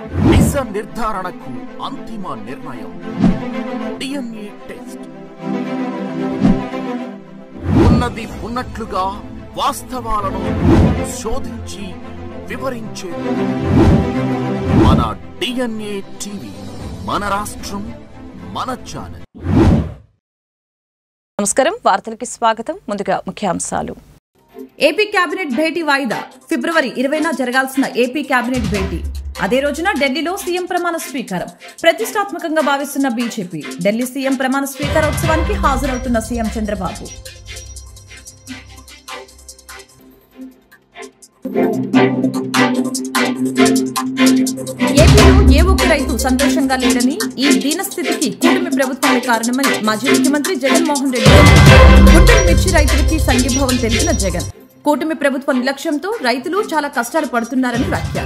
నిజ నిర్ధారణకు అంతిమ నిర్ణయం DNA టెస్ట్. ఉన్నది ఉన్నట్లుగా వాస్తవాలను శోధించి వివరించే మన DNA టీవీ, మన రాష్ట్రం, మన ఛానల్. నమస్కారం, వార్తలకి స్వాగతం. ముందుగా ముఖ్యాంశాలు. ఏపీ కేబినెట్ భేటీ వాయిదా. ఫిబ్రవరి 20న జరగాల్సిన ఏపీ కేబినెట్ భేటీ అదే రోజున ఢిల్లీలో సీఎం ప్రమాణ స్వీకారం. ప్రతిష్టాత్మకంగా భావిస్తున్న బీజేపీ. ఢిల్లీ సీఎం ప్రమాణ స్వీకారోత్సవానికి హాజరవుతున్న సీఎం చంద్రబాబు. ఏపీలో ఏ ఒక్క రైతు సంతోషంగా లేడని, ఈ దీనస్థితికి కూటమి ప్రభుత్వమే కారణమని మాజీ ముఖ్యమంత్రి జగన్మోహన్ రెడ్డి. గుంటూరు మిర్చి రైతులకి సంఘీభావం తెలిపిన జగన్. కూటమి ప్రభుత్వ నిర్లక్ష్యంతో రైతులు చాలా కష్టాలు పడుతున్నారని వ్యాఖ్య.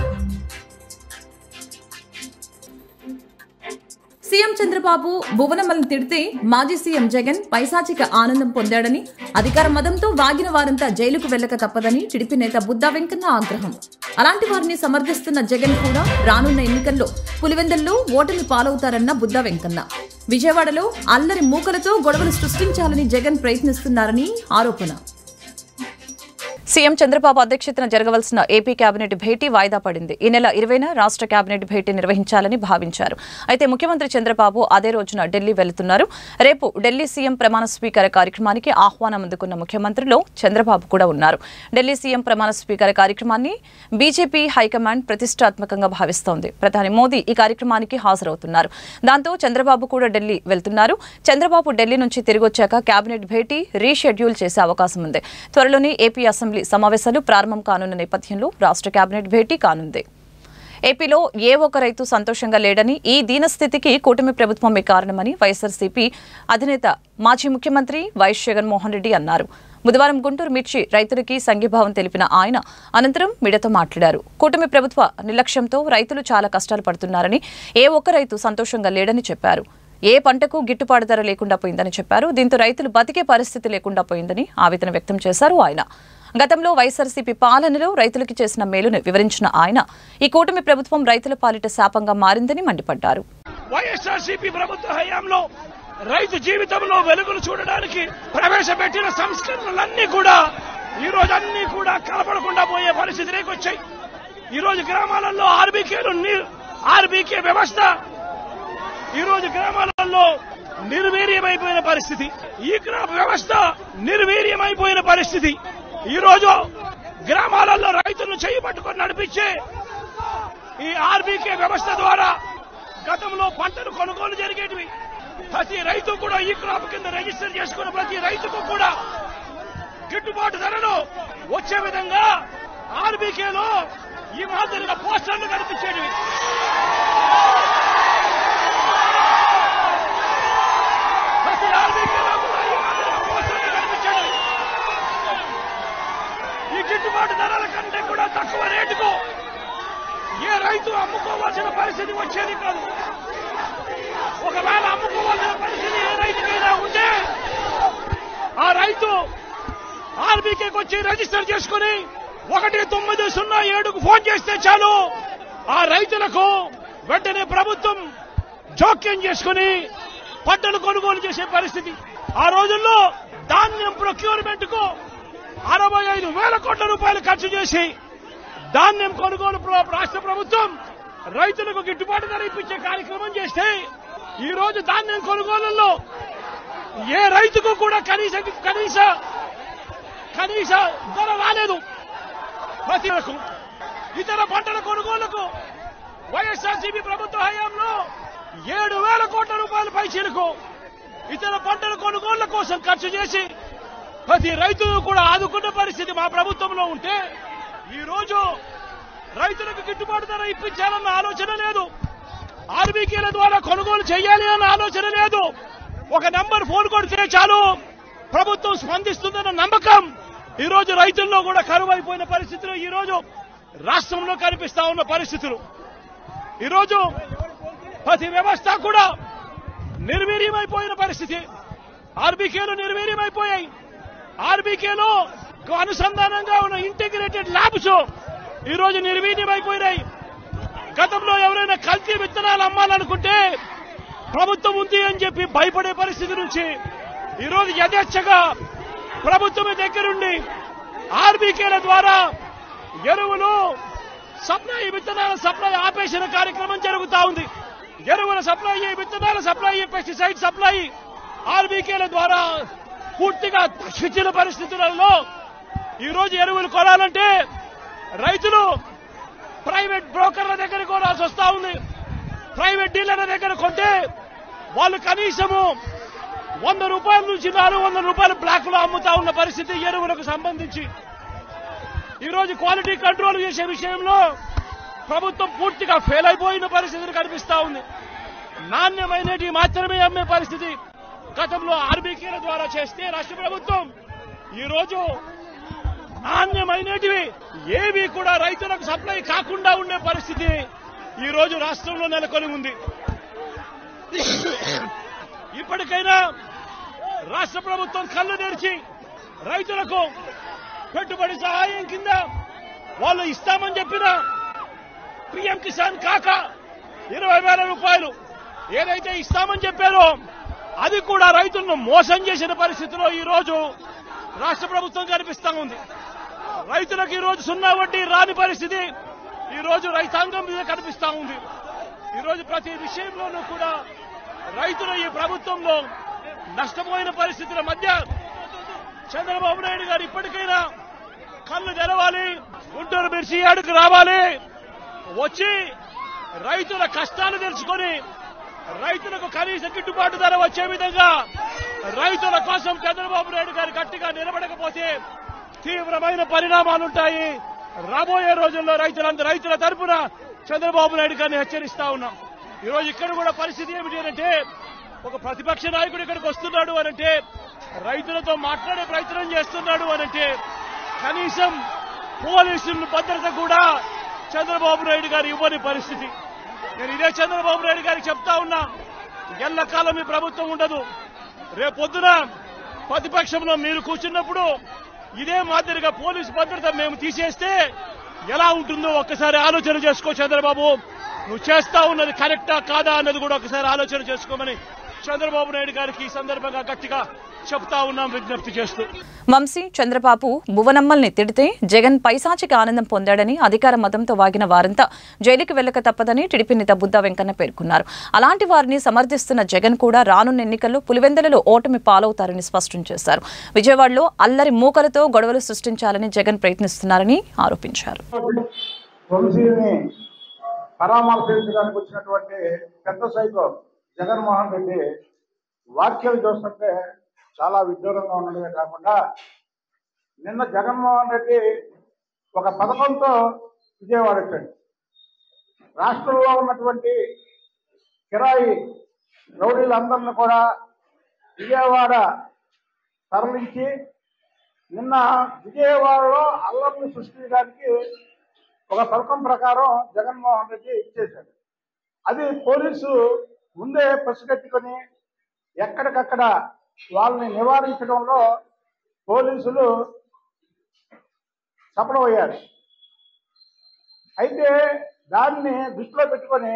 సీఎం చంద్రబాబు భువనమ్మలను తిడితే మాజీ సీఎం జగన్ పైశాచిక ఆనందం పొందాడని, అధికార మదంతో వాగిన వారంతా జైలుకు వెళ్లక తప్పదని టీడీపీ నేత బుద్దా వెంకన్న ఆగ్రహం. అలాంటి వారిని సమర్థిస్తున్న జగన్ కూడా రానున్న ఎన్నికల్లో పులివెందుల్లో ఓటమి పాలవుతారన్న బుద్దా వెంకన్న. విజయవాడలో అల్లరి మూకలతో గొడవలు సృష్టించాలని జగన్ ప్రయత్నిస్తున్నారని ఆరోపణ. సీఎం చంద్రబాబు అధ్యక్షతన జరగవలసిన ఏపీ కేబినెట్ భేటీ వాయిదా పడింది. ఈ నెల 20న రాష్ట్ర కేబినెట్ భేటీ నిర్వహించాలని భావించారు. అయితే ముఖ్యమంత్రి చంద్రబాబు అదే రోజున ఢిల్లీ వెళుతున్నారు. రేపు ఢిల్లీ సీఎం ప్రమాణ స్వీకార కార్యక్రమానికి ఆహ్వానం అందుకున్న ముఖ్యమంత్రిలో చంద్రబాబు కూడా ఉన్నారు. ఢిల్లీ సీఎం ప్రమాణ స్వీకార కార్యక్రమాన్ని బీజేపీ హైకమాండ్ ప్రతిష్టాత్మకంగా భావిస్తోంది. ప్రధాని మోదీ ఈ కార్యక్రమానికి హాజరవుతున్నారు. దాంతో చంద్రబాబు కూడా ఢిల్లీ వెళ్తున్నారు. చంద్రబాబు ఢిల్లీ నుంచి తిరిగొచ్చాక కేబినెట్ భేటీ రీషెడ్యూల్ చేసే అవకాశం ఉంది. త్వరలోనే ఏపీ అసెంబ్లీ సమావేశాలు ప్రారంభం కానున్న నేపథ్యంలో రాష్ట్ర కేబినెట్ భేటీ కానుంది. ఏపీలో ఏ ఒక్క రైతు సంతోషంగా లేడని, ఈ దీనస్థితికి కూటమి ప్రభుత్వమే కారణమని వైఎస్ఆర్సీపీ అధినేత మాజీ ముఖ్యమంత్రి వైఎస్ జగన్మోహన్ రెడ్డి అన్నారు. బుధవారం గుంటూరు మిర్చి రైతులకి సంఘీభావం తెలిపిన ఆయన అనంతరం మీడియాతో మాట్లాడారు. కూటమి ప్రభుత్వ నిర్లక్ష్యంతో రైతులు చాలా కష్టాలు పడుతున్నారని, ఏ ఒక్క రైతు సంతోషంగా లేడని చెప్పారు. ఏ పంటకు గిట్టుబాటు ధర లేకుండా పోయిందని చెప్పారు. దీంతో రైతులు బతికే పరిస్థితి లేకుండా పోయిందని ఆవేదన వ్యక్తం చేశారు ఆయన. గతంలో వైఎస్ఆర్సీపీ పాలనలో రైతులకి చేసిన మేలును వివరించిన ఆయన, ఈ కూటమి ప్రభుత్వం రైతుల పాలిట శాపంగా మారిందని మండిపడ్డారు. వైఎస్ఆర్సీపీ ప్రభుత్వ హయాంలో రైతు జీవితంలో వెలుగులు చూడడానికి ప్రవేశపెట్టిన సంస్కరణలన్నీ కూడా ఈ రోజు అన్ని కూడా కలపడకుండా పోయే పరిస్థితిలోకి వచ్చాయి. ఈ రోజు గ్రామాలలో ఆర్బీకే వ్యవస్థ ఈ రోజు గ్రామాలలో నిర్వీర్యమైపోయిన పరిస్థితి. ఈ వ్యవస్థ నిర్వీర్యమైపోయిన పరిస్థితి. ఈ రోజు గ్రామాలలో రైతులను చేయి పట్టుకొని నడిపించే ఈ ఆర్బీకే వ్యవస్థ ద్వారా గతంలో పంటలు కొనుగోలు జరిగేటివి. ప్రతి రైతు కూడా ఈ క్రాప్ కింద రిజిస్టర్ చేసుకున్న ప్రతి రైతుకు కూడా గిట్టుబాటు ధరలు వచ్చే విధంగా ఆర్బీకేలో ఈ మాదిరిగా పోస్టర్లు కనిపించేటివి. ప్రతి ఆర్బీకేలో కూడా ఈ మాదిరిగా పోస్టర్లు కనిపించేటివి. ఈ గిట్టుబాటు ధరల కంటే కూడా తక్కువ రేటుకు ఏ రైతు అమ్ముకోవాల్సిన పరిస్థితి వచ్చేది కాదు. ఒకవేళ అమ్ముకోవాల్సిన పరిస్థితి ఏ రైతుకైనా ఉంటే ఆ రైతు ఆర్బీకేకి వచ్చి రిజిస్టర్ చేసుకుని 1907కు ఫోన్ చేస్తే చాలు, ఆ రైతులకు వెంటనే ప్రభుత్వం జోక్యం చేసుకుని పంటలు కొనుగోలు చేసే పరిస్థితి. ఆ రోజుల్లో ధాన్యం ప్రొక్యూర్మెంట్ కు 65,000 కోట్ల రూపాయలు ఖర్చు చేసి ధాన్యం కొనుగోలు రాష్ట్ర ప్రభుత్వం రైతులకు గిట్టుబాటు ధర ఇప్పించే కార్యక్రమం చేస్తే ఈ రోజు ధాన్యం కొనుగోలులో ఏ రైతుకు కూడా కనీస ధర రాలేదు. ప్రతి ఇతర పంటల కొనుగోలుకు వైఎస్ఆర్సీపీ ప్రభుత్వ హయాంలో 7,000 కోట్ల రూపాయల పైచీలకు ఇతర పంటల కొనుగోళ్ల కోసం ఖర్చు చేసి ప్రతి రైతును కూడా ఆదుకున్న పరిస్థితి మా ప్రభుత్వంలో ఉంటే, ఈ రోజు రైతులకు గిట్టుబాటు ధర ఇప్పించాలన్న ఆలోచన లేదు. ఆర్బీకేల ద్వారా కొనుగోలు చేయాలి అన్న ఆలోచన లేదు. ఒక నంబర్ ఫోన్ కొడితే చాలు ప్రభుత్వం స్పందిస్తుందన్న నమ్మకం ఈ రోజు రైతుల్లో కూడా కరువైపోయిన పరిస్థితులు ఈ రోజు రాష్ట్రంలో కనిపిస్తా ఉన్న పరిస్థితులు. ఈ రోజు ప్రతి వ్యవస్థ కూడా నిర్వీర్యమైపోయిన పరిస్థితి. ఆర్బీకేలు నిర్వీర్యమైపోయాయి. ఆర్బీకేలో అనుసంధానంగా ఉన్న ఇంటిగ్రేటెడ్ ల్యాబ్స్ ఈ రోజు నిర్వీర్యమైపోయినాయి. గతంలో ఎవరైనా కల్తీ విత్తనాలు అమ్మాలనుకుంటే ప్రభుత్వం ఉంది అని చెప్పి భయపడే పరిస్థితి నుంచి ఈరోజు యథేచ్ఛగా ప్రభుత్వం దగ్గరుండి ఆర్బీకేల ద్వారా ఎరువులు సప్లై విత్తనాల సప్లై ఆపేసిన కార్యక్రమం జరుగుతా ఉంది. ఎరువుల సప్లై, విత్తనాల సప్లై, పెస్టిసైడ్ సప్లై ఆర్బీకేల ద్వారా పూర్తిగా తగ్గించిన పరిస్థితులలో ఈరోజు ఎరువులు కొనాలంటే రైతులు ప్రైవేట్ బ్రోకర్ల దగ్గర కొనాల్సి వస్తా ఉంది. ప్రైవేట్ డీలర్ల దగ్గర కొంటే వాళ్ళు కనీసము 100 రూపాయల నుంచి 400 రూపాయలు బ్లాక్ లో అమ్ముతా ఉన్న పరిస్థితి ఎరువులకు సంబంధించి. ఈరోజు క్వాలిటీ కంట్రోల్ చేసే విషయంలో ప్రభుత్వం పూర్తిగా ఫెయిల్ అయిపోయిన పరిస్థితులు కనిపిస్తా ఉంది. నాణ్యమైనటి మాత్రమే అమ్మే పరిస్థితి గతంలో ఆర్బీకేల ద్వారా చేస్తే రాష్ట్ర ప్రభుత్వం ఈరోజు నాణ్యమైనటివి ఏవి కూడా రైతులకు సప్లై కాకుండా ఉండే పరిస్థితి ఈ రోజు రాష్ట్రంలో నెలకొని ఉంది. ఇప్పటికైనా రాష్ట్ర ప్రభుత్వం కళ్ళు తెరిచి రైతులకు పెట్టుబడి సహాయం కింద వాళ్ళు ఇస్తామని చెప్పిన పీఎం కిసాన్ కాక 20,000 రూపాయలు ఏదైతే ఇస్తామని చెప్పారో అది కూడా రైతులను మోసం చేసిన పరిస్థితిలో ఈ రోజు రాష్ట్ర ప్రభుత్వం కనిపిస్తా ఉంది. రైతులకు ఈ రోజు 0 వడ్డీ రాని పరిస్థితి ఈ రోజు రైతాంగం మీద కనిపిస్తా ఉంది. ఈ రోజు ప్రతి విషయంలోనూ కూడా రైతులు ఈ ప్రభుత్వంలో నష్టపోయిన పరిస్థితుల మధ్య చంద్రబాబు నాయుడు గారు ఇప్పటికైనా కళ్ళు తెరవాలి, గుంటూరు మిర్చి యార్డుకు రావాలి, వచ్చి రైతుల కష్టాలు తెలుసుకొని రైతులకు కనీస గిట్టుబాటు ధర వచ్చే విధంగా రైతుల కోసం చంద్రబాబు నాయుడు గారు గట్టిగా నిలబడకపోతే తీవ్రమైన పరిణామాలుంటాయి. రాబోయే రోజుల్లో రైతుల తరపున చంద్రబాబు నాయుడు గారిని హెచ్చరిస్తా ఉన్నాం. ఈ రోజు ఇక్కడ కూడా పరిస్థితి ఏమిటి అంటే ఒక ప్రతిపక్ష నాయకుడు ఇక్కడికి వస్తున్నాడు అనంటే రైతులతో మాట్లాడే ప్రయత్నం చేస్తున్నాడు అనంటే కనీసం పోలీసుల భద్రత కూడా చంద్రబాబు నాయుడు గారు ఇవ్వని పరిస్థితి. నేను ఇదే చంద్రబాబు నాయుడు గారికి చెప్తా ఉన్నా, ఎల్లకాలం ఈ ప్రభుత్వం ఉండదు. రేపొద్దున ప్రతిపక్షంలో మీరు కూర్చున్నప్పుడు ఇదే మాదిరిగా పోలీసు భద్రత మేము తీసేస్తే ఎలా ఉంటుందో ఒక్కసారి ఆలోచన చేసుకో చంద్రబాబు. నువ్వు చేస్తా ఉన్నది కరెక్టా కాదా అన్నది కూడా ఒకసారి ఆలోచన చేసుకోమని చంద్రబాబు నాయుడు గారికి ఈ సందర్భంగా గట్టిగా చెప్తా ఉన్నాం, విజ్ఞప్తి చేస్తూ. వంశీ చంద్రబాబు భువనమ్మల్ని తిడితే జగన్ పైశాచిక ఆనందం పొందాడని అధికార మతంతో వాగిన వారంతా జైలుకి వెళ్లక తప్పదని టీడీపీ నేత బుద్దా వెంకన్న పేర్కొన్నారు. అలాంటి వారిని సమర్థిస్తున్న జగన్ కూడా రానున్న ఎన్నికల్లో పులివెందులలో ఓటమి పాలవుతారని స్పష్టం చేశారు. విజయవాడలో అల్లరి మూకలతో గొడవలు సృష్టించాలని జగన్ ప్రయత్నిస్తున్నారని ఆరోపించారు. పరామర్శించడానికి వచ్చినటువంటి పెద్ద సైకో జగన్మోహన్ రెడ్డి వ్యాఖ్యలు చూస్తుంటే చాలా విడ్డూరంగా ఉండడమే కాకుండా నిన్న జగన్మోహన్ రెడ్డి ఒక పథకంతో విజయవాడ వచ్చాడు. రాష్ట్రంలో ఉన్నటువంటి కిరాయి రౌడీలందరినీ కూడా విజయవాడ తరలించి నిన్న విజయవాడలో అల్లర్లు సృష్టించడానికి ఒక పథకం ప్రకారం జగన్మోహన్ రెడ్డి ఇచ్చేశాడు. అది పోలీసు ముందే పసిగట్టుకొని ఎక్కడికక్కడ వాళ్ళని నివారించడంలో పోలీసులు సఫలమయ్యారు. అయితే దాన్ని దృష్టిలో పెట్టుకొని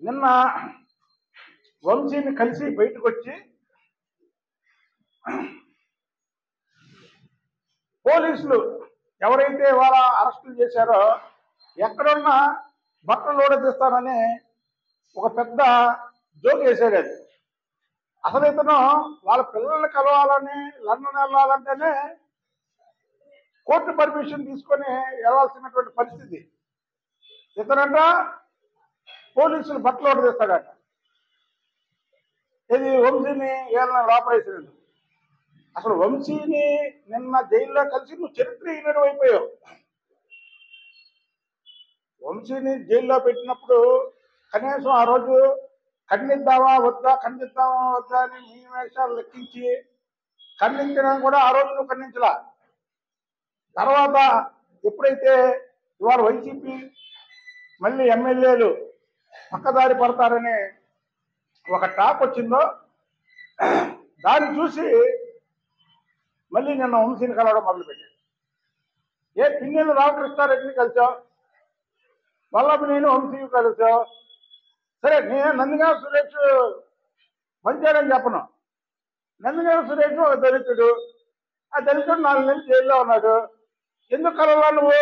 నిన్న వంశీని కలిసి బయటకు వచ్చి పోలీసులు ఎవరైతే వాళ్ళ అరెస్టులు చేశారో ఎక్కడున్నా బట్టలు ఓడదీస్తానని ఒక పెద్ద జోక్ వేసాడు. అది అసలు ఇతను వాళ్ళ పిల్లల్ని కలవాలని లండన్ వెళ్ళాలంటేనే కోర్టు పర్మిషన్ తీసుకొని వెళ్ళాల్సినటువంటి పరిస్థితి. ఇతనంట పోలీసులు బట్టలు ఓడదీస్తాడట. ఇది వంశీని ఏళ్ళ లోపలేసినందుకు. అసలు వంశీని నిన్న జైల్లో కలిసి నువ్వు చరిత్రహీనుడు అయిపోయావు. వంశీని జైల్లో పెట్టినప్పుడు కనీసం ఆ రోజు ఖండిద్దామా వద్దా అని మీ వేషాలు లెక్కించి ఖండించడం కూడా ఆ రోజు నువ్వు ఖండించలా. తర్వాత ఎప్పుడైతే ఇవాళ వైసీపీ మళ్ళీ ఎమ్మెల్యేలు పక్కదారి పడతారని ఒక టాక్ వచ్చిందో దాన్ని చూసి మళ్ళీ నిన్న వంశీని కలవడం మొదలుపెట్టాడు. పిన్నెల్లి రామకృష్ణారెడ్డిని కలిసావు, వల్లభనేని వంశీ కలిసావు. సరే, నేను నందిగామ సురేష్ మంచారని చెప్పను. నందిగామ సురేష్ ఒక దళితుడు. ఆ దళితుడు 4 నెలలు జైల్లో ఉన్నాడు. ఎందుకు కలవలా నువ్వు?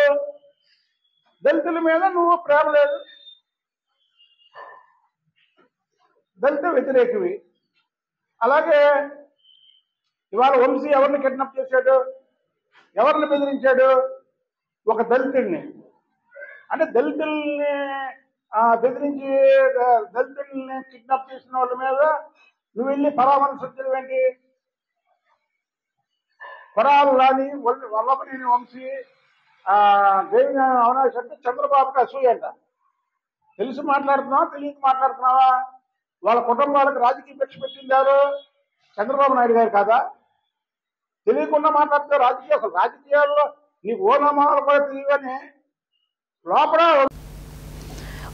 దళితుల మీద నువ్వు ప్రేమ లేదు, దళిత వ్యతిరేకివి. అలాగే ఇవాళ వంశీ ఎవరిని కిడ్నాప్ చేశాడు, ఎవరిని బెదిరించాడు? ఒక దళితుడిని. అంటే దళితుల్ని బెదిరించి దళితుల్ని కిడ్నాప్ చేసిన వాళ్ళ మీద నువ్వు వెళ్ళి పరామర్శించడం ఏంటి? పరాలు రాని వల్లభనేని వంశీ దేవిని అవినాష్ అంటే చంద్రబాబుకి అసూయ అంట. తెలిసి మాట్లాడుతున్నావా, తెలియక మాట్లాడుతున్నావా? వాళ్ళ కుటుంబాలకు రాజకీయ భిక్ష పెట్టింది ఎవరు? చంద్రబాబు నాయుడు గారు కాదా? తెలియకుండా మాట్లాడితే రాజకీయాల్లో నీకు ఓనామాలు కూడా తెలియని లోపల.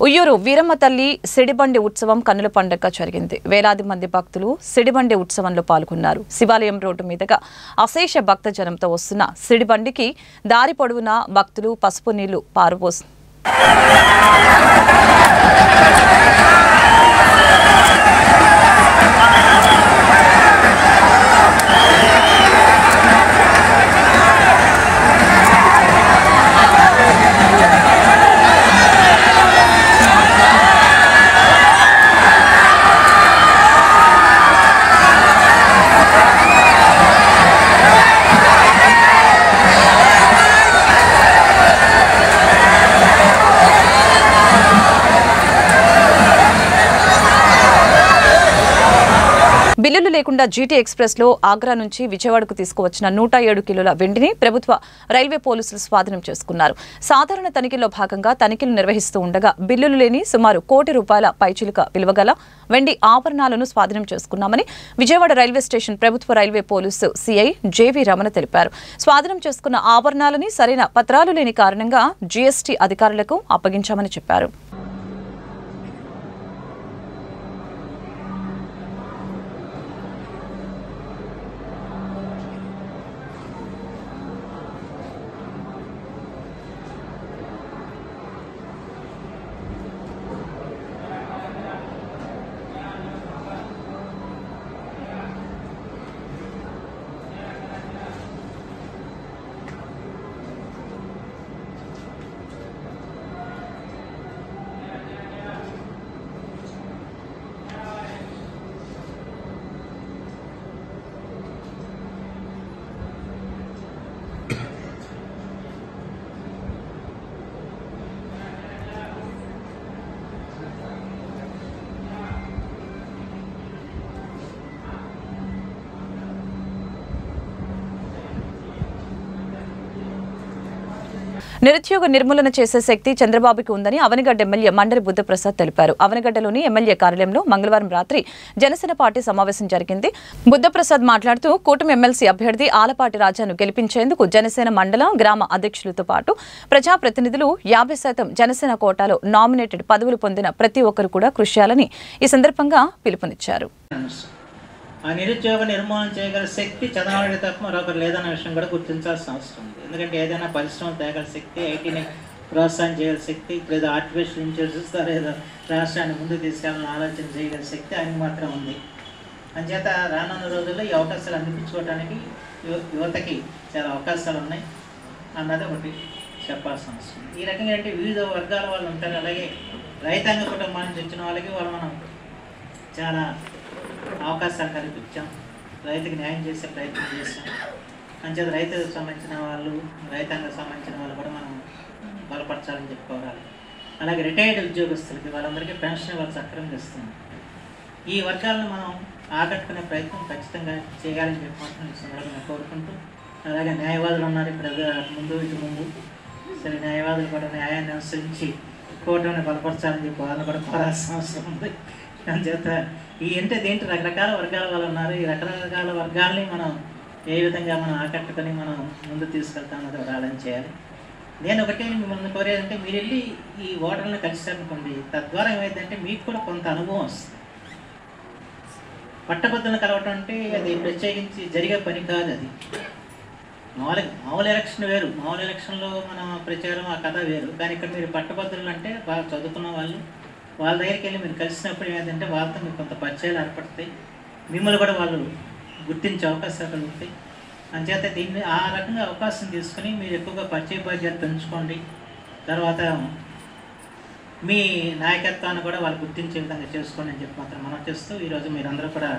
ఉయ్యూరు వీరమ్మ తల్లి సిడిబండి ఉత్సవం కన్నుల పండుగగా జరిగింది. వేలాది మంది భక్తులు సిడిబండి ఉత్సవంలో పాల్గొన్నారు. శివాలయం రోడ్డు మీదుగా అశేష భక్తజనంతో వస్తున్న సిడిబండికి దారి పొడవునా భక్తులు పసుపు నీళ్లు పారుపోసి బిల్లులు లేకుండా జీటీ ఎక్స్ప్రెస్ లో ఆగ్రా నుంచి విజయవాడకు తీసుకువచ్చిన 107 కిలోల వెండిని ప్రభుత్వ రైల్వే పోలీసులు స్వాధీనం చేసుకున్నారు. సాధారణ తనిఖీల్లో భాగంగా తనిఖీలు నిర్వహిస్తూ ఉండగా బిల్లులు లేని సుమారు ₹1 కోటి పైచిలుక విలువగల వెండి ఆభరణాలను స్వాధీనం చేసుకున్నామని విజయవాడ రైల్వే స్టేషన్ ప్రభుత్వ railway police CI JV Ramana తెలిపారు. స్వాధీనం చేసుకున్న ఆభరణాలని సరైన పత్రాలు లేని కారణంగా జీఎస్టీ అధికారులకు అప్పగించామని చెప్పారు. నిరుద్యోగ నిర్మూలన చేసే శక్తి చంద్రబాబుకి ఉందని అవనిగడ్డ ఎమ్మెల్యే మండలి బుద్ధప్రసాద్ తెలిపారు. అవనిగడ్డలోని ఎమ్మెల్యే కార్యాలయంలో మంగళవారం రాత్రి జనసేన పార్టీ సమావేశం జరిగింది. బుద్ధప్రసాద్ మాట్లాడుతూ కూటమి ఎమ్మెల్సీ అభ్యర్థి ఆలపాటి రాజాను గెలిపించేందుకు జనసేన మండల గ్రామ అధ్యక్షులతో పాటు ప్రజాప్రతినిధులు 50% జనసేన కోటాలో నామినేటెడ్ పదవులు పొందిన ప్రతి ఒక్కరు కూడా కృషి చేయాలని ఈ సందర్భంగా పిలుపునిచ్చారు. ఆ నిరుద్యోగ నిర్మూలన చేయగల శక్తి చంద్రబాబు తప్ప మరొకరు లేదన్న విషయం కూడా గుర్తించాల్సిన అవసరం ఉంది. ఎందుకంటే ఏదైనా పరిశ్రమలు తేగల శక్తి, ఐటీని ప్రోత్సాహం చేయగల శక్తి, ఇప్పుడు ఏదో ఆర్టిఫిషియల్ ఇంటెలిజెన్స్ ద్వారా ఏదో రాష్ట్రాన్ని ముందుకు తీసుకెళ్ళాలని ఆలోచన చేయగల శక్తి ఆయనకు మాత్రం ఉంది. అంచేత రానున్న రోజుల్లో ఈ అవకాశాలు అందిపించుకోవడానికి యువతకి చాలా అవకాశాలు ఉన్నాయి అన్నది ఒకటి చెప్పాల్సిన అవసరం. ఈ రకంగా అంటే వివిధ వర్గాల వాళ్ళు ఉంటారు. అలాగే రైతాంగ కుటుంబం నుంచి వచ్చిన వాళ్ళకి మనం చాలా అవకాశాలు కల్పించాం. రైతుకి న్యాయం చేసే ప్రయత్నం చేస్తాం. అంచేత రైతులకు సంబంధించిన వాళ్ళు, రైతాంగకు సంబంధించిన వాళ్ళు కూడా మనం బలపరచాలని చెప్పుకోవాలి. అలాగే రిటైర్డ్ ఉద్యోగస్తులకి వాళ్ళందరికీ పెన్షన్ ఇవ్వాలి సక్రమంగా ఇస్తున్నాం. ఈ వర్గాలను మనం ఆకట్టుకునే ప్రయత్నం ఖచ్చితంగా చేయాలని చెప్పి మాత్రం ఈ సందర్భంగా కోరుకుంటూ, అలాగే న్యాయవాదులు ఉన్నారు ఇప్పుడు ఇటు ముందు సరే న్యాయవాదులు కూడా న్యాయాన్ని అనుసరించి కోర్టుని బలపరచాలని చెప్పి వాళ్ళని కూడా కోరాల్సిన అవసరం ఉంది. అంచేత దేంట్లో రకరకాల వర్గాల వాళ్ళు ఉన్నారు. ఈ రకరకాల వర్గాల్ని మనం ఏ విధంగా మనం ఆకట్టుకొని మనం ముందు తీసుకెళ్తామన్నది ఒక ఆలోచన చేయాలి. నేను ఒకటే మిమ్మల్ని కోరేదంటే మీరు వెళ్ళి ఈ ఓటర్లను కలిసారనుకోండి, తద్వారా ఏమైందంటే మీకు కూడా కొంత అనుభవం వస్తుంది. పట్టభద్రులను కలవటం అంటే అది ప్రత్యేకించి జరిగే పని కాదు. అది మామూలు ఎలక్షన్ వేరు, మామూలు ఎలక్షన్లో మన ప్రచారం ఆ కథ వేరు. కానీ ఇక్కడ మీరు పట్టభద్రులు అంటే బాగా చదువుకున్న వాళ్ళు, వాళ్ళ దగ్గరికి వెళ్ళి మీరు కలిసినప్పుడు ఏంటంటే వాళ్ళతో మీకు కొంత పరిచయాలు ఏర్పడతాయి, మిమ్మల్ని కూడా వాళ్ళు గుర్తించే అవకాశాలు కలుగుతాయి. అంచేత దీన్ని ఆ రకంగా అవకాశం తీసుకుని మీరు ఎక్కువగా పరిచయ బాధ్యత పెంచుకోండి. తర్వాత మీ నాయకత్వాన్ని కూడా వాళ్ళు గుర్తించే విధంగా చేసుకోండి అని చెప్పి మాత్రం మనం చేస్తూ ఈరోజు మీరందరూ కూడా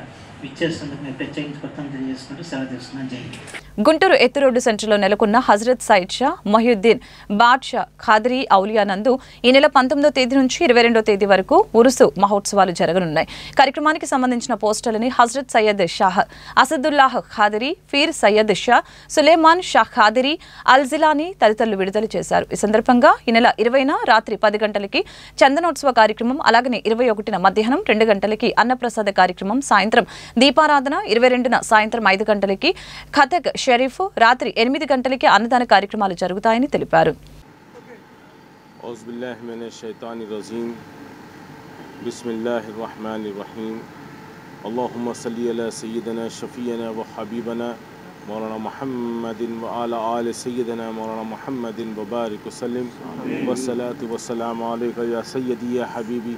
విచ్చేసినందుకు మేము ప్రత్యేకించి కొత్తగా తెలియజేసుకుంటూ సెలవు తీసుకున్నాం. జై హింద్. గుంటూరు ఎత్తు రోడ్డు సెంటర్లో నెలకొన్న హజరత్ సైద్ షా మొహ్యుద్దీన్ బాద్షా ఖాదరీ ఔలియా నందు ఈ నెల 19వ తేదీ నుంచి 22వ తేదీ వరకు ఉరుసు మహోత్సవాలు జరగనున్నాయి. కార్యక్రమానికి సంబంధించిన పోస్టర్లని హజరత్ సయ్యద్ షాహ్ అసదుల్లాహ్ ఖాదరీ, ఫీర్ సయ్యద్ షా సులేమాన్ షా ఖాదరీ, అల్జిలానీ తదితరులు విడుదల చేశారు. ఈ సందర్భంగా ఈ నెల 20న రాత్రి 10 గంటలకి చందనోత్సవ కార్యక్రమం, అలాగనే 21న మధ్యాహ్నం 2 గంటలకి అన్నప్రసాద కార్యక్రమం, సాయంత్రం దీపారాధన, 22న సాయంత్రం 5 గంటలకి ఖతక్ షరీఫ్, రాత్రి 8 గంటలకి అన్నదాన కార్యక్రమాలు జరుగుతాయని తెలిపారు. اللهم صل على سيدنا شفيعنا وحبيبنا مولانا محمد وعلى آل سيدنا مولانا محمد وبارك وسلم والصلاة والسلام عليك يا سيدي يا حبيبي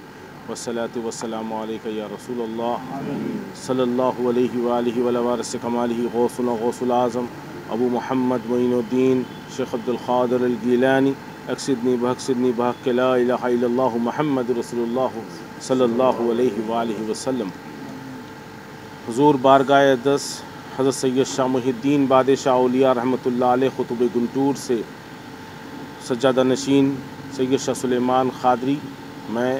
والصلاة والسلام عليك يا رسول الله صلى الله عليه وآله وعلى كماله غوثنا غوث الأعظم أبو محمد معين الدين شيخ عبد القادر الجيلاني اقصدني بحق لا إله إلا الله محمد رسول الله صلی اللہ علیہ وآلہ وسلم. حضور بارگاہ اقدس حضرت سید شاہ محی الدین بادشاہ اولیاء رحمۃ اللہ علیہ قطب گنٹور سے سجادہ نشین سید شاہ سلیمان خادری میں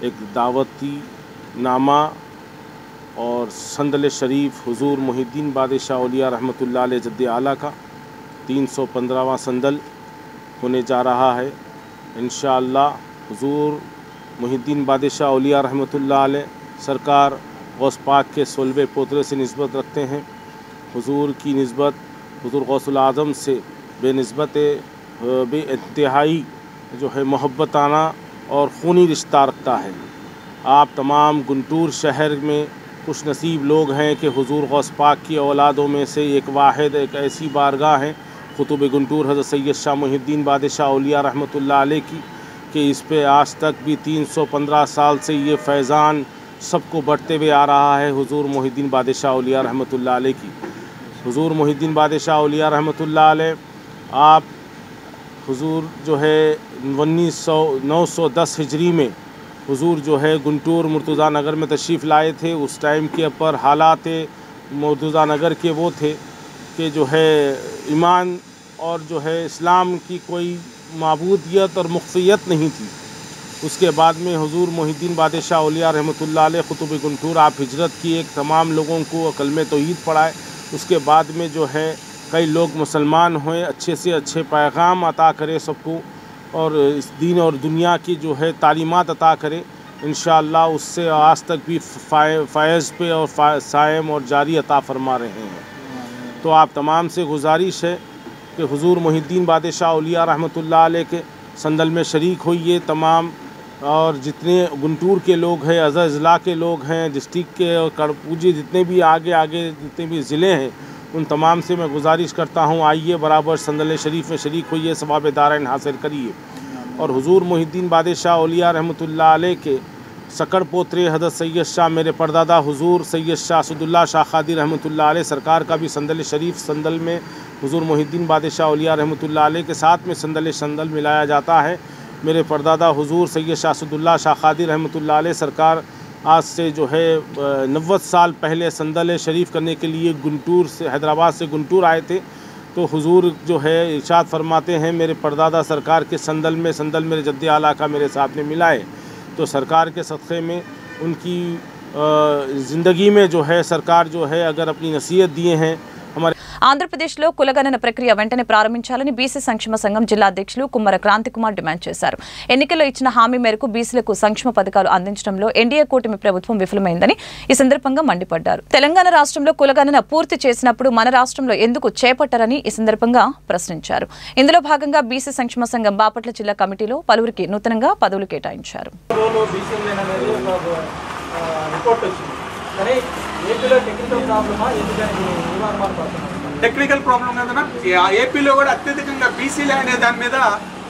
ایک دعوتی نامہ اور سندل شریف حضور محی الدین بادشاہ اولیاء رحمۃ اللہ علیہ جد اعلیٰ کا 315واں سندل ہونے جا رہا ہے. انشاءاللہ حضور محی الدین بادشاہ اولیاء رحمۃ اللہ علیہ سرکار غوث پاک کے سولہویں پوترے سے نسبت رکھتے ہیں. حضور کی نسبت حضور غوث العظم سے بے انتہائی جو ہے محبتانہ اور خونی رشتہ رکھتا ہے. آپ تمام گنٹور شہر میں خوش نصیب لوگ ہیں کہ حضور غوث پاک کی اولادوں میں سے ایک واحد ایک ایسی بارگاہ ہے قطب گنٹور حضرت سید شاہ محی الدین بادشاہ اولیاء رحمۃ اللہ علیہ کی کہ اس پہ آج تک بھی 315 سال سے یہ فیضان سب کو بڑھتے ہوئے آ رہا ہے. حضور محی الدین بادشاہ اولیاء رحمۃ اللہ علیہ کی حضور محی الدین بادشاہ اولیاء رحمۃ اللہ علیہ آپ حضور جو ہے 910 ہجری میں حضور جو ہے گنٹور مرتضیٰ نگر میں تشریف لائے تھے. اس ٹائم کے پر حالات مرتضیٰ نگر کے وہ تھے کہ جو ہے ایمان اور جو ہے اسلام کی کوئی معبودیت اور مخفیت نہیں تھی. اس کے بعد میں حضور محی الدین بادشاہ اولیاء رحمۃ اللہ علیہ قطب گنٹور آپ ہجرت کیے, تمام لوگوں کو کلمہ توحید پڑھائے. اس کے بعد میں جو ہے کئی لوگ مسلمان ہوئے, اچھے سے اچھے پیغام عطا کرے سب کو اور اس دین اور دنیا کی جو ہے تعلیمات عطا کرے. انشاءاللہ اس سے آج تک بھی فیض پہ اور سائم اور جاری عطا فرما رہے ہیں. تو آپ تمام سے گزارش ہے کہ حضور محی الدین بادشاہ اولیاء رحمۃ اللہ علیہ کے سندل میں شریک ہوئیے. تمام اور جتنے گنٹور کے لوگ ہیں, اضلاع کے لوگ ہیں, ڈسٹرکٹ کے اور کڑپوجی جتنے بھی آگے جتنے بھی ضلع ہیں, ان تمام سے میں گزارش کرتا ہوں آئیے برابر سندل شریف میں شریک ہوئیے, ثواب دارین حاصل کریے. اور حضور محی الدین بادشاہ اولیاء رحمۃ اللہ علیہ کے سکڑ پوترے حضرت سید شاہ میرے پردادا حضور سید شاہ اسداللہ شاہ خادری رحمۃ اللہ علیہ سرکار کا بھی سندل شریف سندل میں حضور محی الدین بادشاہ اولیاء رحمۃ اللہ علیہ کے ساتھ میں سندل ملایا جاتا ہے. میرے پردادا حضور سید شاہ اسداللہ شاہ خادری رحمۃ اللہ علیہ سرکار آج سے جو ہے 90 سال پہلے سندل شریف کرنے کے لیے گنٹور سے حیدرآباد سے گنٹور آئے تھے. تو حضور جو ہے ارشاد فرماتے ہیں میرے پردادا سرکار کے سندل میرے جد اعلیٰ کا میرے ساتھ میں ملائے. تو سرکار کے صدقے میں ان کی زندگی میں جو ہے سرکار جو ہے اگر اپنی نصیحت دیے ہیں ہمارے. ఆంధ్రప్రదేశ్లో కులగణన ప్రక్రియ వెంటనే ప్రారంభించాలని బీసీ సంక్షేమ సంఘం జిల్లా అధ్యక్షులు కుమ్మర క్రాంతికుమార్ డిమాండ్ చేశారు. ఎన్నికల్లో ఇచ్చిన హామీ మేరకు బీసీలకు సంక్షేమ పథకాలు అందించడంలో ఎన్డీఏ కూటమి ప్రభుత్వం విఫలమైందని ఈ సందర్భంగా మండిపడ్డారు. తెలంగాణ రాష్ట్రంలో కులగణన పూర్తి చేసినప్పుడు మన రాష్ట్రంలో ఎందుకు చేపట్టారని ఈ సందర్భంగా ప్రశ్నించారు. ఇందులో భాగంగా బీసీ సంక్షేమ సంఘం బాపట్ల జిల్లా కమిటీలో పలువురికి నూతనంగా పదవులు కేటాయించారు. కానీ ఏపీలో టెక్నికల్ ప్రాబ్లమా ఎందుకని అనుమానం పడుతున్నారు. టెక్నికల్ ప్రాబ్లం కదా. ఏపీలో కూడా అత్యధికంగా బీసీలే అనే దాని మీద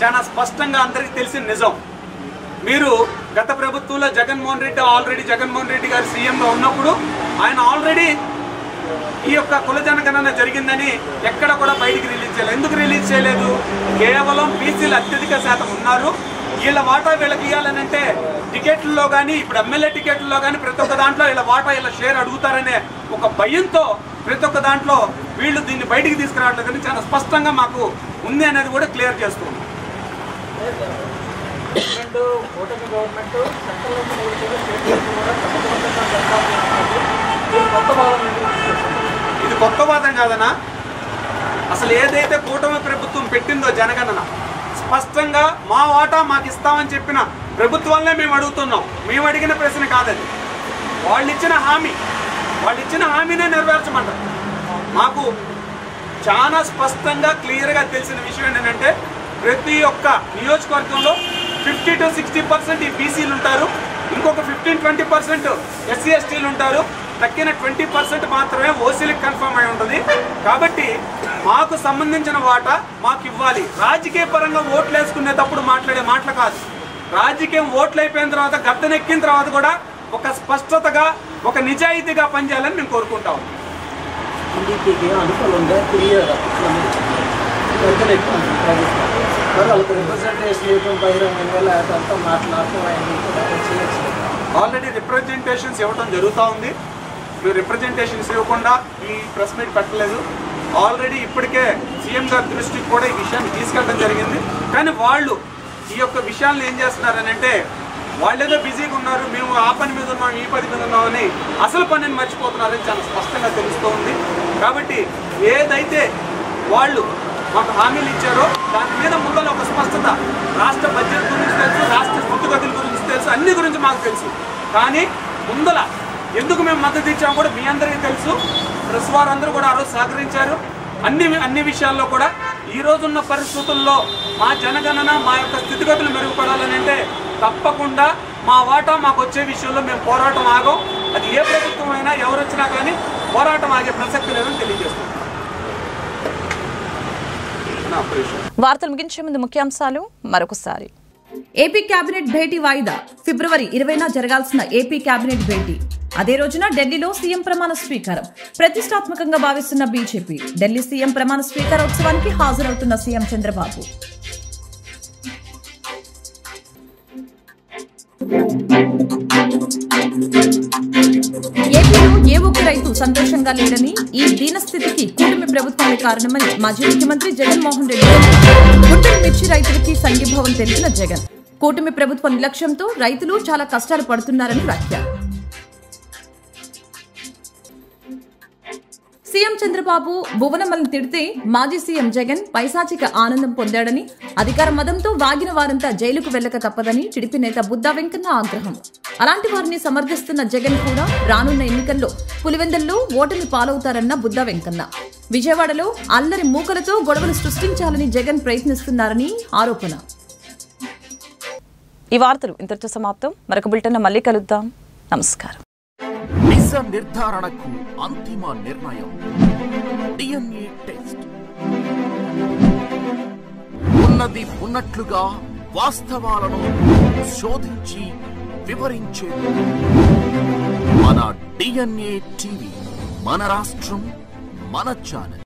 చాలా స్పష్టంగా అందరికీ తెలిసిన నిజం. మీరు గత ప్రభుత్వంలో జగన్మోహన్ రెడ్డి గారు సీఎంగా ఉన్నప్పుడు ఆయన ఆల్రెడీ ఈ యొక్క కుల జనగణన జరిగిందని ఎక్కడ కూడా బయటికి రిలీజ్ చేయలేదు. ఎందుకు రిలీజ్ చేయలేదు? కేవలం బీసీలు అత్యధిక శాతం ఉన్నారు, వీళ్ళ వాటా వీళ్ళకి ఇవ్వాలని అంటే టికెట్లలో కానీ ఇప్పుడు ఎమ్మెల్యే టికెట్లలో కానీ ప్రతి ఒక్క దాంట్లో వీళ్ళ వాటా వీళ్ళ షేర్ అడుగుతారనే ఒక భయంతో ప్రతి ఒక్క దాంట్లో వీళ్ళు దీన్ని బయటికి తీసుకురావట్లేదని చాలా స్పష్టంగా మాకు ఉంది అనేది కూడా క్లియర్ చేస్తుంది. ఇది కొత్త వాదం కాదనా? అసలు ఏదైతే కూటమి ప్రభుత్వం పెట్టిందో జనగణన స్పష్టంగా మా వాటా మాకు ఇస్తామని చెప్పిన ప్రభుత్వాలనే మేము అడుగుతున్నాం. మేము అడిగిన ప్రశ్న కాదది. వాళ్ళు ఇచ్చిన హామీనే నెరవేర్చమంటారు. మాకు చాలా స్పష్టంగా క్లియర్గా తెలిసిన విషయం ఏంటంటే ప్రతి ఒక్క నియోజకవర్గంలో 50 to 60% ఈ బీసీలు ఉంటారు, ఇంకొక 15-20% ఎస్సీ ఎస్టీలు ఉంటారు, తక్కిన 20% మాత్రమే ఓసీలకు కన్ఫర్మ్ అయి ఉంటుంది. కాబట్టి మాకు సంబంధించిన వాటా మాకు ఇవ్వాలి. రాజకీయ పరంగా ఓట్లు వేసుకునేటప్పుడు మాట్లాడే మాటలు కాదు. రాజకీయం ఓట్లు అయిపోయిన తర్వాత గద్దెనెక్కిన తర్వాత కూడా ఒక స్పష్టతగా ఒక నిజాయితీగా పనిచేయాలని మేము కోరుకుంటాం. ఆల్రెడీ రిప్రజెంటేషన్స్ ఇవ్వడం జరుగుతూ ఉంది. మీరు రిప్రజెంటేషన్స్ ఇవ్వకుండా ఈ ప్రెస్ మీట్ పెట్టలేదు. ఆల్రెడీ ఇప్పటికే సీఎం గారి దృష్టికి కూడా ఈ విషయాన్ని తీసుకెళ్ళడం జరిగింది. కానీ వాళ్ళు ఈ యొక్క విషయాలను ఏం చేస్తున్నారని అంటే వాళ్ళేదో బిజీగా ఉన్నారు, మేము ఆ పని మీద ఉన్నాం ఈ పని మీద ఉన్నామని అసలు పనిని మర్చిపోతున్నారని చాలా స్పష్టంగా తెలుస్తూ ఉంది. కాబట్టి ఏదైతే వాళ్ళు మాకు హామీలు ఇచ్చారో దాని మీద ముందర ఒక స్పష్టత, రాష్ట్ర బడ్జెట్ గురించి తెలుసు, రాష్ట్ర స్థితిగతుల గురించి తెలుసు, అన్ని గురించి మాకు తెలుసు. కానీ ముందల ఎందుకు మేము మద్దతు ఇచ్చామో కూడా మీ అందరికీ తెలుసు. ప్రెస్ వారందరూ కూడా ఆ రోజు సహకరించారు. అన్ని విషయాల్లో కూడా ఈ రోజున్న పరిస్థితుల్లో మా జనగణన మా యొక్క స్థితిగతులు మెరుగుపడాలని అంటే తప్పకుండా మా వాటా మాకు వచ్చే విషయంలో మేము పోరాటం ఆగం. అది ఏ ప్రభుత్వం అయినా ఎవరు వచ్చినా కానీ పోరాటం ఆగే ప్రసక్తి లేదని తెలియజేస్తున్నాం. వార్తలు ముగించే ముందు ముఖ్యాంశాలు మరొకసారి. ఏపీ కేబినెట్ భేటీ వాయిదా. ఫిబ్రవరి 20న జరగాల్సిన ఏపీ కేబినెట్ భేటీ అదే రోజున ఢిల్లీలో సీఎం ప్రమాణ స్వీకారం. ప్రతిష్టాత్మకంగా భావిస్తున్న బీజేపీ. ఢిల్లీ సీఎం ప్రమాణ స్వీకారోత్సవానికి హాజరవుతున్న సీఎం చంద్రబాబు. ఏపీలో ఏ ఒక్క రైతు సంతోషంగా లేరని, ఈ దీనస్థితికి కూటమి ప్రభుత్వమే కారణమని మాజీ ముఖ్యమంత్రి జగన్మోహన్ రెడ్డి. గుంటూరు మిర్చి రైతులకి సంఘీభావం తెలిపిన జగన్. కూటమి ప్రభుత్వ నిర్లక్ష్యంతో రైతులు చాలా కష్టాలు పడుతున్నారని వ్యాఖ్య. సీఎం చంద్రబాబు భువనమల్ని తిడితే మాజీ సీఎం జగన్ పైశాచిక ఆనందం పొందాడని, అధికార మదంతో వాగిన వారంతా జైలుకు వెళ్లక తప్పదని టీడీపీ నేత బుద్దా వెంకన్న ఆగ్రహం. అలాంటి వారిని సమర్థిస్తున్న జగన్ కూడా రానున్న ఎన్నికల్లో పులివెందుల్లో ఓటమి పాలవుతారన్న బుద్దా వెంకన్న. విజయవాడలో అల్లరి మూకలతో గొడవలు సృష్టించాలని జగన్ ప్రయత్నిస్తున్నారని ఆరోపణ. ఈ వార్తలు ఇంతటితో సమాప్తం. మరొక బులెటిన్ మళ్ళీ కలుద్దాం. నమస్కారం. నిజ నిర్ధారణకు అంతిమ నిర్ణయం డిఎన్ఏ టెస్ట్. ఉన్నది ఉన్నట్లుగా వాస్తవాలను శోధించి వివరించేది మన డిఎన్ఏ టీవీ. మన రాష్ట్రం, మన ఛానల్.